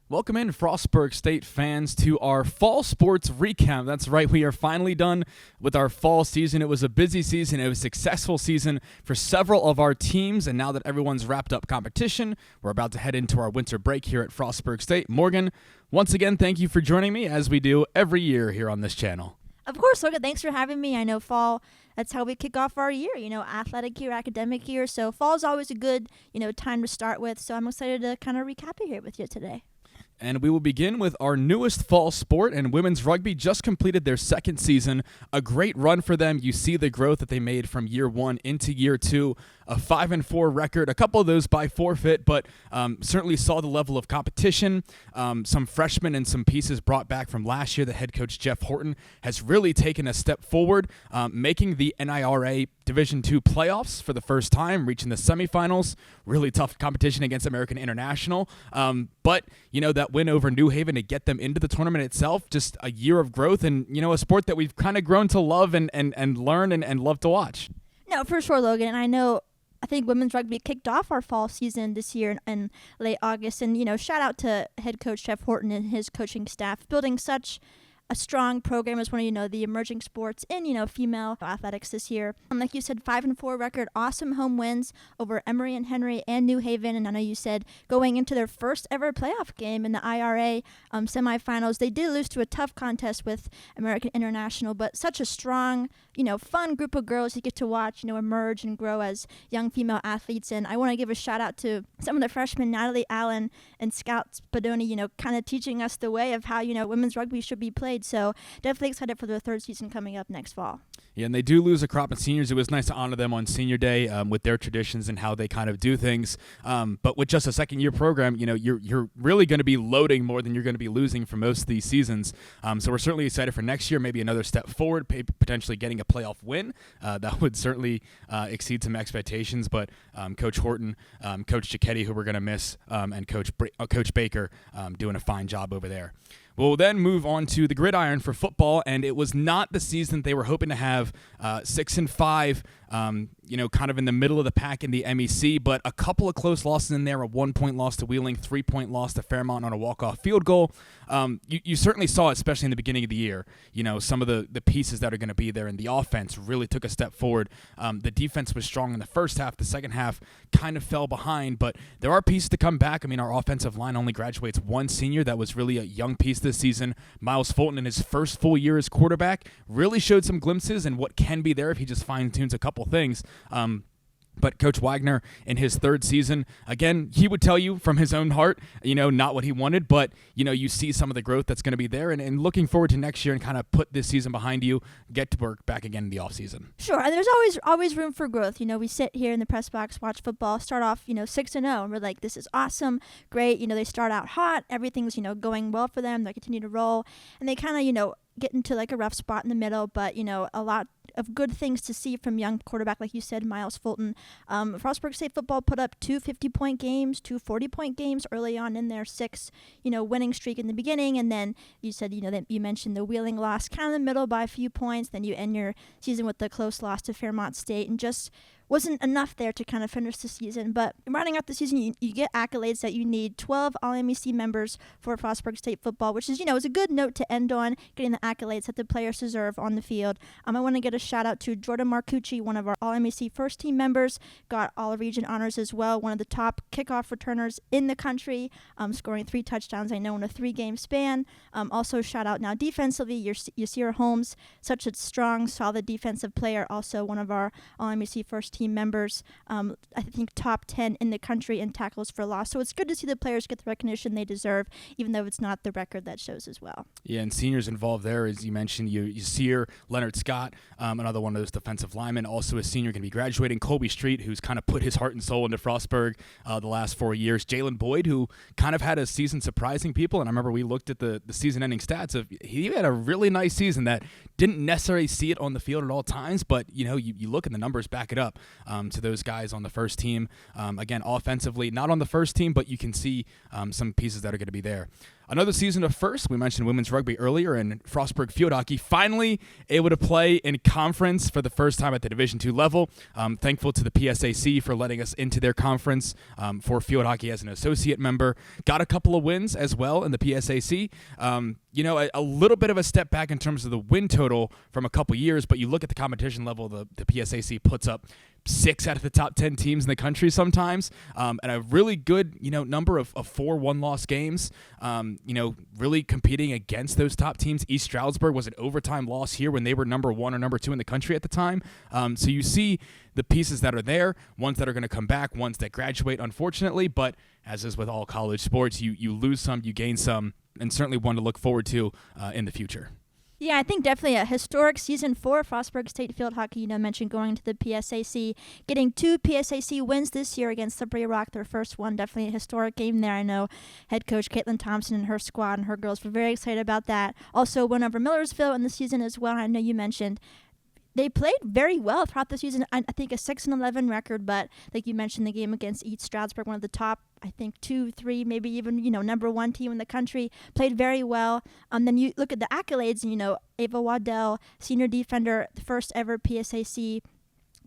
Welcome in, Frostburg State fans, to our fall sports recap. That's right, we are finally done with our fall season. It was a busy season. It was a successful season for several of our teams, and now that everyone's wrapped up competition, we're about to head into our winter break here at Frostburg State. Morgan, once again, thank you for joining me, as we do every year here on this channel. Of course, Logan, thanks for having me. I know fall, that's how we kick off our year, athletic year, academic year. So fall is always a good, time to start with. So I'm excited to kind of recap it here with you today. And we will begin with our newest fall sport, and women's rugby just completed their second season. A great run for them. You see the growth that they made from year one into year two. A 5-4 record, a couple of those by forfeit, but certainly saw the level of competition. Some freshmen and some pieces brought back from last year. The head coach, Jeff Horton, has really taken a step forward, making the NIRA Division II playoffs for the first time, reaching the semifinals. Really tough competition against American International. But, that win over New Haven to get them into the tournament itself, just a year of growth and, a sport that we've kind of grown to love and learn and love to watch. No, for sure, Logan. And I think women's rugby kicked off our fall season this year in late August. And, shout out to head coach Jeff Horton and his coaching staff, building such a strong program as one of the emerging sports in female athletics this year. And like you said, 5-4 record, awesome home wins over Emory and Henry and New Haven. And I know you said going into their first ever playoff game in the IRA semifinals, they did lose to a tough contest with American International, but such a strong, fun group of girls you get to watch, emerge and grow as young female athletes. And I want to give a shout out to some of the freshmen, Natalie Allen and Scout Spadoni, kind of teaching us the way of how, women's rugby should be played. So definitely excited for their third season coming up next fall. Yeah, and they do lose a crop of seniors. It was nice to honor them on senior day with their traditions and how they kind of do things. But with just a second-year program, you're really going to be loading more than you're going to be losing for most of these seasons. So we're certainly excited for next year, maybe another step forward, potentially getting a playoff win. That would certainly exceed some expectations. But Coach Horton, Coach Giacchetti, who we're going to miss, and Coach Baker doing a fine job over there. We'll then move on to the gridiron for football, and it was not the season they were hoping to have, 6-5, kind of in the middle of the pack in the MEC, but a couple of close losses in there, a 1-point loss to Wheeling, 3-point loss to Fairmont on a walk-off field goal. You certainly saw, especially in the beginning of the year, some of the pieces that are going to be there, and the offense really took a step forward. The defense was strong in the first half. The second half kind of fell behind, but there are pieces to come back. I mean, our offensive line only graduates one senior. That was really a young piece this season. Miles Fulton, in his first full year as quarterback, really showed some glimpses and what can be there if he just fine-tunes a couple things. But Coach Wagner, in his third season, again, he would tell you from his own heart, not what he wanted, but, you see some of the growth that's going to be there, and looking forward to next year and kind of put this season behind you, get to work back again in the offseason. Sure, and there's always room for growth. We sit here in the press box, watch football, start off, 6-0, and we're like, this is awesome, great. They start out hot, everything's, going well for them, they continue to roll, and they kind of, get into like a rough spot in the middle, but a lot of good things to see from young quarterback, like you said, Miles Fulton. Frostburg State football put up 2 50-point games, 2 40-point games early on in their 6, winning streak in the beginning, and then you said, that you mentioned the Wheeling loss kind of in the middle by a few points, then you end your season with the close loss to Fairmont State, and just wasn't enough there to kind of finish the season. But rounding out the season, you get accolades that you need 12 All-MEC members for Frostburg State football, which is, is a good note to end on, getting the accolades that the players deserve on the field. I want to get a shout out to Jordan Marcucci, one of our All-MEC first team members, got All-Region honors as well, one of the top kickoff returners in the country, scoring 3 touchdowns, I know, in a 3-game span. Also shout out now defensively, Yasir Holmes, such a strong, solid defensive player, also one of our All-MEC first team members, I think top 10 in the country in tackles for loss. So it's good to see the players get the recognition they deserve, even though it's not the record that shows as well. Yeah, and seniors involved there, as you mentioned, you see Leonard Scott, another one of those defensive linemen, also a senior, going to be graduating. Colby Street, who's kind of put his heart and soul into Frostburg the last 4 years. Jalen Boyd, who kind of had a season surprising people, and I remember we looked at the season-ending stats of he had a really nice season that didn't necessarily see it on the field at all times, but you look at the numbers, back it up. To those guys on the first team. Again, offensively, not on the first team, but you can see some pieces that are going to be there. Another season of first. We mentioned women's rugby earlier, and Frostburg field hockey finally able to play in conference for the first time at the Division II level. Thankful to the PSAC for letting us into their conference for field hockey as an associate member. Got a couple of wins as well in the PSAC. A little bit of a step back in terms of the win total from a couple years, but you look at the competition level, the PSAC puts up 6 out of the top 10 teams in the country sometimes, and a really good, number of 4 one-loss games, really competing against those top teams. East Stroudsburg was an overtime loss here when they were number 1 or number 2 in the country at the time. So you see the pieces that are there, ones that are going to come back, ones that graduate, unfortunately, but as is with all college sports, you lose some, you gain some, and certainly one to look forward to in the future. Yeah, I think definitely a historic season for Frostburg State Field Hockey. Mentioned going to the PSAC, getting 2 PSAC wins this year against Slippery Rock, their first one. Definitely a historic game there. I know head coach Caitlin Thompson and her squad and her girls were very excited about that. Also won over Millersville in the season as well. I know you mentioned they played very well throughout the season. I think a 6-11 record, but like you mentioned, the game against East Stroudsburg, one of the top, I think 2, 3, maybe even number 1 team in the country, played very well. Then you look at the accolades, Ava Waddell, senior defender, the first ever PSAC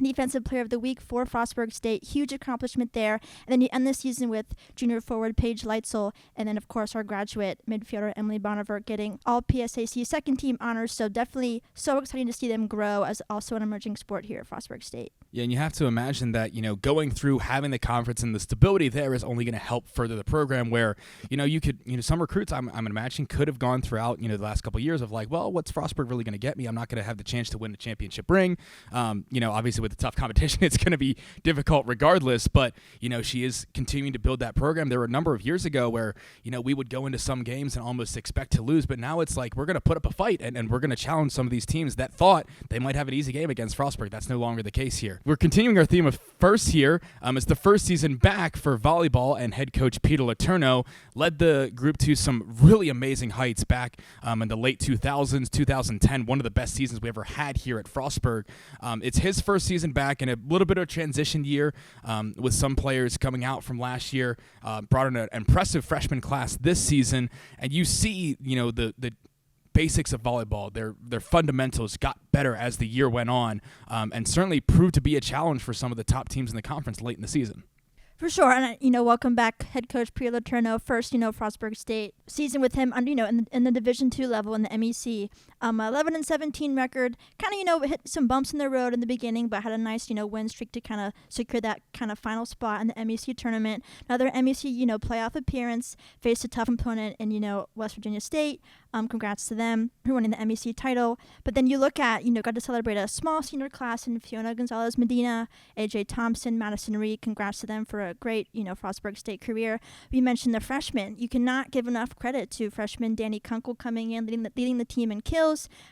Defensive Player of the Week for Frostburg State. Huge accomplishment there. And then you end the season with junior forward Paige Leitzel, and then, of course, our graduate midfielder Emily Bonnevert getting all PSAC second team honors. So definitely so exciting to see them grow as also an emerging sport here at Frostburg State. Yeah, and you have to imagine that, going through having the conference and the stability there is only going to help further the program where, you could, some recruits I'm imagining could have gone throughout, the last couple of years of like, well, what's Frostburg really going to get me? I'm not going to have the chance to win the championship ring. Obviously with the tough competition, it's going to be difficult regardless, but, she is continuing to build that program. There were a number of years ago where, we would go into some games and almost expect to lose, but now it's like, we're going to put up a fight and we're going to challenge some of these teams that thought they might have an easy game against Frostburg. That's no longer the case here. We're continuing our theme of first here. It's the first season back for volleyball, and head coach Peter Letourneau led the group to some really amazing heights back in the late 2000s, 2010, one of the best seasons we ever had here at Frostburg. It's his first season back in a little bit of a transition year with some players coming out from last year, brought in an impressive freshman class this season, and you see, the basics of volleyball, their fundamentals got better as the year went on, and certainly proved to be a challenge for some of the top teams in the conference late in the season. For sure, and welcome back, head coach Peter Letourneau. First, Frostburg State season with him, in the Division II level in the MEC. 11-17 record. Kind of hit some bumps in the road in the beginning, but had a nice win streak to kind of secure that kind of final spot in the MEC tournament. Another MEC playoff appearance. Faced a tough opponent in West Virginia State. Congrats to them for winning the MEC title. But then you look at got to celebrate a small senior class in Fiona Gonzalez Medina, AJ Thompson, Madison Reed. Congrats to them for a great Frostburg State career. We mentioned the freshmen. You cannot give enough credit to freshman Danny Kunkel coming in, leading the team in kills.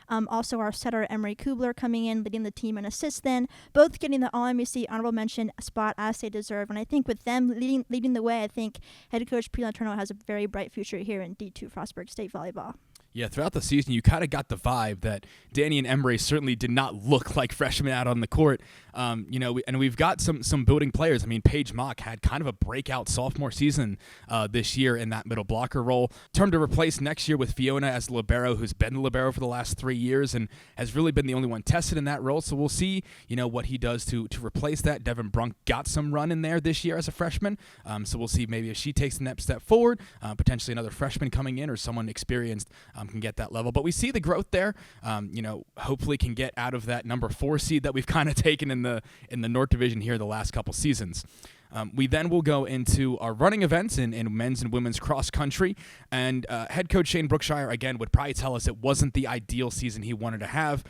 Also our setter Emery Kubler coming in, leading the team in assists. Then both getting the All-MEC honorable mention spot as they deserve. And I think with them leading the way, I think head coach Peter Letourneau has a very bright future here in D2 Frostburg State volleyball. Yeah, throughout the season, you kind of got the vibe that Danny and Emery certainly did not look like freshmen out on the court. We've got some building players. I mean, Paige Mock had kind of a breakout sophomore season this year in that middle blocker role. Term to replace next year with Fiona as the libero, who's been the libero for the last 3 years and has really been the only one tested in that role. So we'll see, what he does to replace that. Devin Brunk got some run in there this year as a freshman. So we'll see maybe if she takes the next step forward, potentially another freshman coming in or someone experienced can get that level. But we see the growth there. Hopefully can get out of that number 4 seed that we've kind of taken in the North Division here the last couple seasons. We then will go into our running events in men's and women's cross country, and head coach Shane Brookshire, again, would probably tell us it wasn't the ideal season he wanted to have.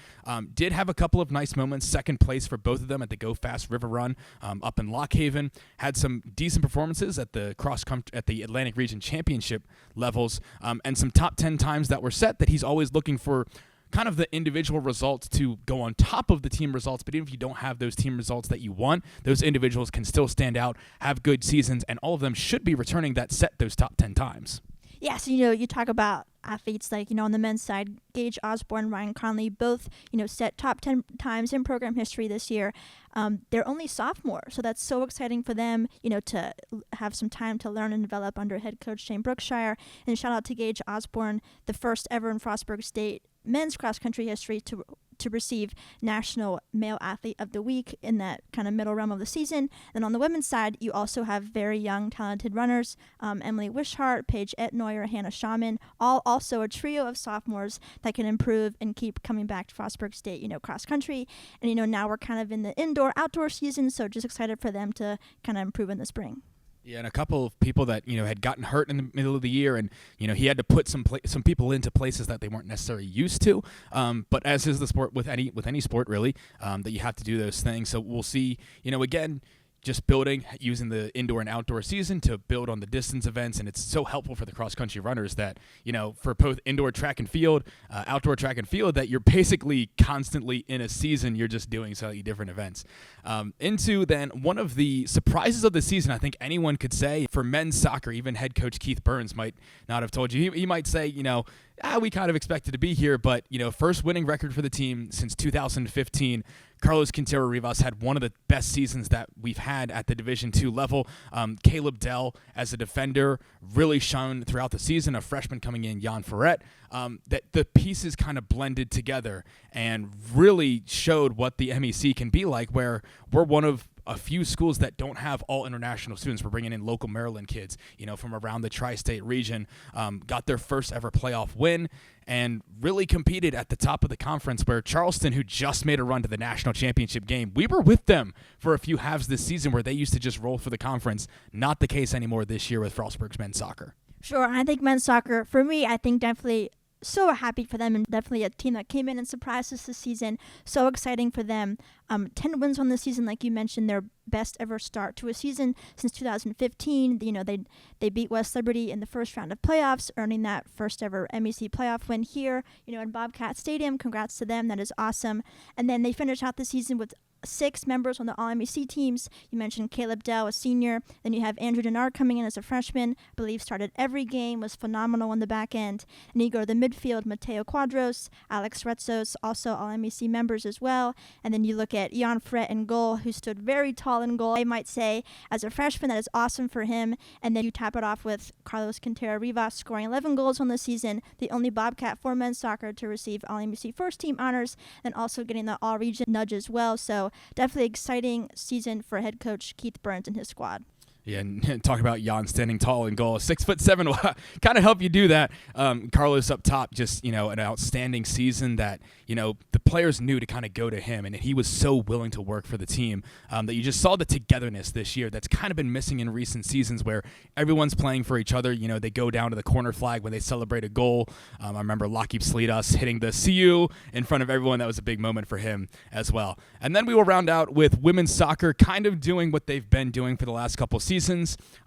Did have a couple of nice moments, second place for both of them at the Go Fast River Run up in Lock Haven, had some decent performances at the at the Atlantic Region Championship levels, and some top 10 times that were set that he's always looking for kind of the individual results to go on top of the team results, but even if you don't have those team results that you want, those individuals can still stand out, have good seasons, and all of them should be returning that set those top 10 times. Yeah, so, you talk about athletes like, on the men's side, Gage Osborne, Ryan Conley, both, set top 10 times in program history this year. They're only sophomores, so that's so exciting for them, to have some time to learn and develop under head coach Shane Brookshire. And shout out to Gage Osborne, the first ever in Frostburg State men's cross country history to receive National Male Athlete of the Week in that kind of middle realm of the season. And on the women's side, you also have very young, talented runners, Emily Wishart, Paige Etnoyer, Hannah Shaman, all also a trio of sophomores that can improve and keep coming back to Frostburg State, cross country. And, now we're kind of in the indoor-outdoor season, so just excited for them to kind of improve in the spring. Yeah, and a couple of people that had gotten hurt in the middle of the year, and he had to put some people into places that they weren't necessarily used to. But as is the sport with any sport really, that you have to do those things. So we'll see. Again, just building, using the indoor and outdoor season to build on the distance events, and it's so helpful for the cross-country runners that, for both indoor track and field, outdoor track and field, that you're basically constantly in a season, you're just doing slightly different events. Into then one of the surprises of the season, I think anyone could say, for men's soccer, even head coach Keith Burns might not have told you. He might say, we kind of expected to be here, but, first winning record for the team since 2015. Carlos Quintero Rivas had one of the best seasons that we've had at the Division II level. Caleb Dell, as a defender, really shone throughout the season. A freshman coming in, Jan Ferret, that the pieces kind of blended together and really showed what the MEC can be like, where we're one of a few schools that don't have all international students. We're bringing in local Maryland kids, from around the tri-state region, got their first ever playoff win, and really competed at the top of the conference, where Charleston, who just made a run to the national championship game, we were with them for a few halves this season where they used to just roll for the conference. Not the case anymore this year with Frostburg's men's soccer. Sure, I think men's soccer, for me, I think definitely so happy for them, and definitely a team that came in and surprised us this season. So exciting for them. 10 wins on the season, like you mentioned, their best ever start to a season since 2015. They beat West Liberty in the first round of playoffs, earning that first ever MEC playoff win here, in Bobcat Stadium. Congrats to them. That is awesome. And then they finished out the season with 6 members on the All-MEC teams. You mentioned Caleb Dell, a senior. Then you have Andrew Denard coming in as a freshman. I believe started every game, was phenomenal on the back end. And you go to the midfield, Mateo Quadros, Alex Retzos, also All-MEC members as well. And then you look at Jan Fret in goal, who stood very tall in goal. I might say, as a freshman, that is awesome for him. And then you tap it off with Carlos Quintero Rivas scoring 11 goals on the season, the only Bobcat for men's soccer to receive All-MEC first team honors, and also getting the All-Region nudge as well. So definitely exciting season for head coach Keith Burns and his squad. Yeah, and talk about Jan standing tall in goal. 6'7" will kind of help you do that. Carlos up top, just, an outstanding season that, the players knew to kind of go to him, and he was so willing to work for the team that you just saw the togetherness this year that's kind of been missing in recent seasons, where everyone's playing for each other. They go down to the corner flag when they celebrate a goal. I remember Lakib Slidas hitting the CU in front of everyone. That was a big moment for him as well. And then we will round out with women's soccer kind of doing what they've been doing for the last couple seasons.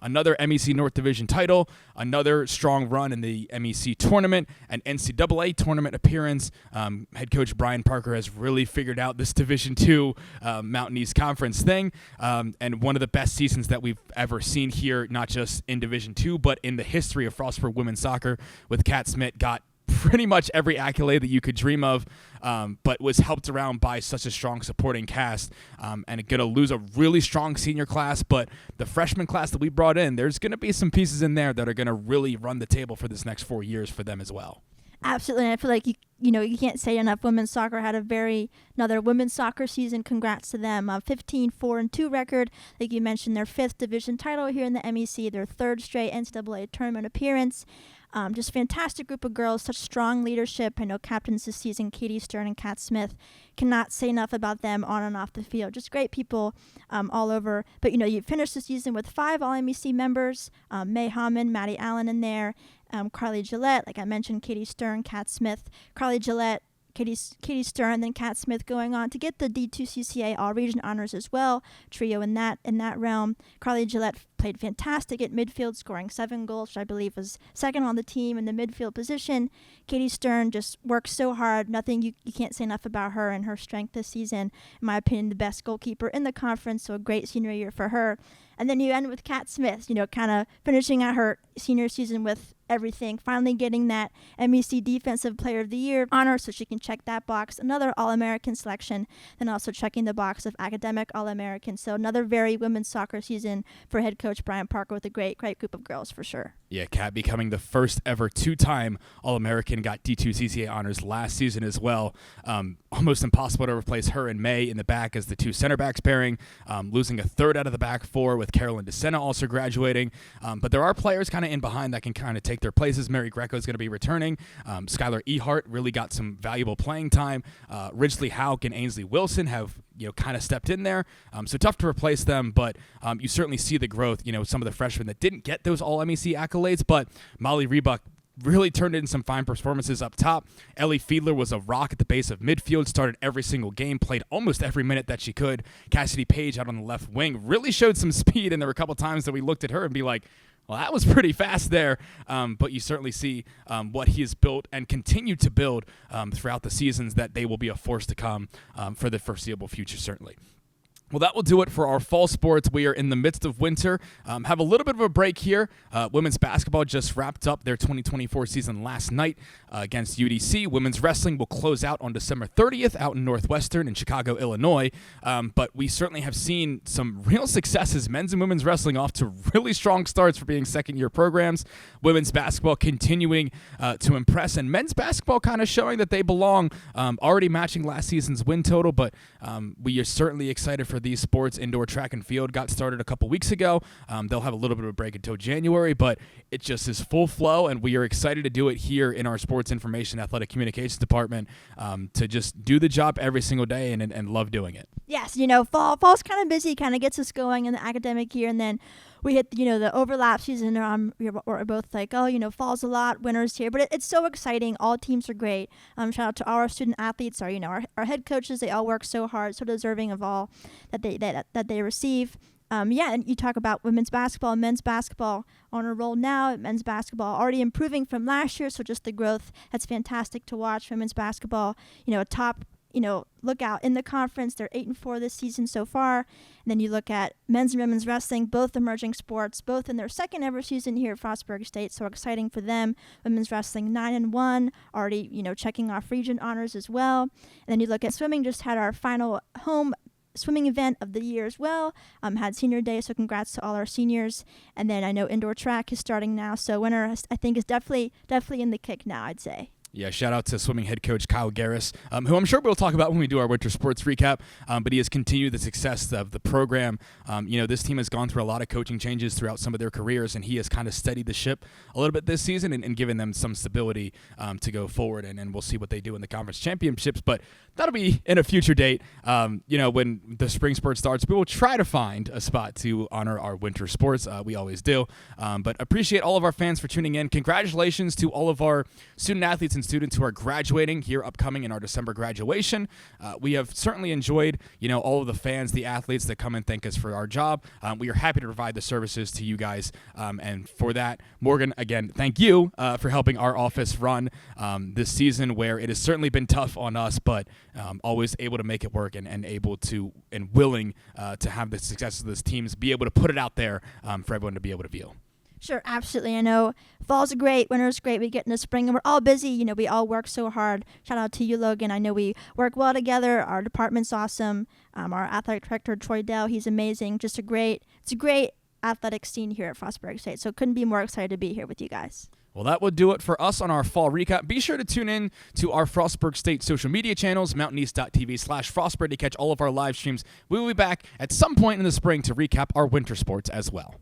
Another MEC North Division title, another strong run in the MEC tournament, an NCAA tournament appearance. Head coach Brian Parker has really figured out this Division II Mountain East Conference thing, and one of the best seasons that we've ever seen here, not just in Division II, but in the history of Frostburg women's soccer, with Kat Smith got pretty much every accolade that you could dream of, but was helped around by such a strong supporting cast, and going to lose a really strong senior class. But the freshman class that we brought in, there's going to be some pieces in there that are going to really run the table for this next 4 years for them as well. Absolutely. And I feel like you can't say enough. Women's soccer had another women's soccer season. Congrats to them. 15-4-2 record. Like you mentioned, their 5th division title here in the MEC, their 3rd straight NCAA tournament appearance. Just fantastic group of girls, such strong leadership. I know captains this season, Katie Stern and Kat Smith. Cannot say enough about them on and off the field. Just great people all over. But, you finished the season with 5 All-MEC members, May Hammond, Maddie Allen in there, Carly Gillette, like I mentioned, Katie Stern, Kat Smith, Carly Gillette, Katie Stern, then Kat Smith going on to get the D2CCA All-Region honors as well. Trio in that realm. Carly Gillette played fantastic at midfield, scoring 7 goals, which I believe was second on the team in the midfield position. Katie Stern just works so hard. Nothing you can't say enough about her and her strength this season. In my opinion, the best goalkeeper in the conference, so a great senior year for her. And then you end with Kat Smith, kind of finishing out her senior season with everything. Finally getting that MEC Defensive Player of the Year honor, so she can check that box. Another All-American selection, and also checking the box of academic All-American. So another very women's soccer season for head coach Brian Parker with a great group of girls for sure. Yeah, Kat becoming the first ever two-time All-American, got D2 CCA honors last season as well. Almost impossible to replace her and May in the back as the two center backs pairing, losing a third out of the back four with Carolyn DeSena also graduating. But there are players kind of in behind that can kind of take their places. Mary Greco is going to be returning. Skylar Ehart really got some valuable playing time. Ridgely Hauk and Ainsley Wilson have kind of stepped in there. So tough to replace them, but you certainly see the growth. Some of the freshmen that didn't get those All-MEC accolades, but Molly Rebuck really turned in some fine performances up top. Ellie Fiedler was a rock at the base of midfield, started every single game, played almost every minute that she could. Cassidy Page out on the left wing really showed some speed, and there were a couple times that we looked at her and be like, well, that was pretty fast there, but you certainly see what he has built and continue to build throughout the seasons, that they will be a force to come for the foreseeable future, certainly. Well, that will do it for our fall sports. We are in the midst of winter. Have a little bit of a break here. Women's basketball just wrapped up their 2024 season last night against UDC. Women's wrestling will close out on December 30th out in Northwestern in Chicago, Illinois. But we certainly have seen some real successes. Men's and women's wrestling off to really strong starts for being second-year programs. Women's basketball continuing to impress, and men's basketball kind of showing that they belong, already matching last season's win total. But we are certainly excited for these sports. Indoor track and field got started a couple weeks ago. They'll have a little bit of a break until January, but it just is full flow, and we are excited to do it here in our sports information athletic communications department, to just do the job every single day and love doing it. Yes, fall's kind of busy, kind of gets us going in the academic year, and then we hit, the overlap season. We're both like, fall's a lot, winter's here, but it's so exciting. All teams are great. Shout out to all our student athletes, our head coaches. They all work so hard, so deserving of all that they receive. And you talk about women's basketball, men's basketball on a roll now. Men's basketball already improving from last year, so just the growth, that's fantastic to watch. Women's basketball, a top, look out in the conference. They're 8-4 this season so far. And then you look at men's and women's wrestling, both emerging sports, both in their second ever season here at Frostburg State. So exciting for them. Women's wrestling 9-1, already, checking off region honors as well. And then you look at swimming, just had our final home swimming event of the year as well. Had senior day, so congrats to all our seniors. And then I know indoor track is starting now, so winter I think is definitely in the kick now, I'd say. Yeah, shout out to swimming head coach Kyle Garris, who I'm sure we'll talk about when we do our winter sports recap, but he has continued the success of the program. This team has gone through a lot of coaching changes throughout some of their careers, and he has kind of steadied the ship a little bit this season and given them some stability to go forward, and we'll see what they do in the conference championships, but that'll be in a future date. When the spring sport starts, we will try to find a spot to honor our winter sports. We always do, but appreciate all of our fans for tuning in. Congratulations to all of our student athletes and students who are graduating here upcoming in our December graduation. We have certainly enjoyed, all of the fans, the athletes that come and thank us for our job. We are happy to provide the services to you guys. And for that, Morgan, again, thank you for helping our office run this season, where it has certainly been tough on us, but always able to make it work and able to and willing to have the success of those teams, be able to put it out there for everyone to be able to view. Sure, absolutely. I know fall's great, winter's great. We get into spring and we're all busy. We all work so hard. Shout out to you, Logan. I know we work well together. Our department's awesome. Our athletic director, Troy Dell, he's amazing. It's a great athletic scene here at Frostburg State. So couldn't be more excited to be here with you guys. Well, that will do it for us on our fall recap. Be sure to tune in to our Frostburg State social media channels, mountaineast.tv/Frostburg, to catch all of our live streams. We will be back at some point in the spring to recap our winter sports as well.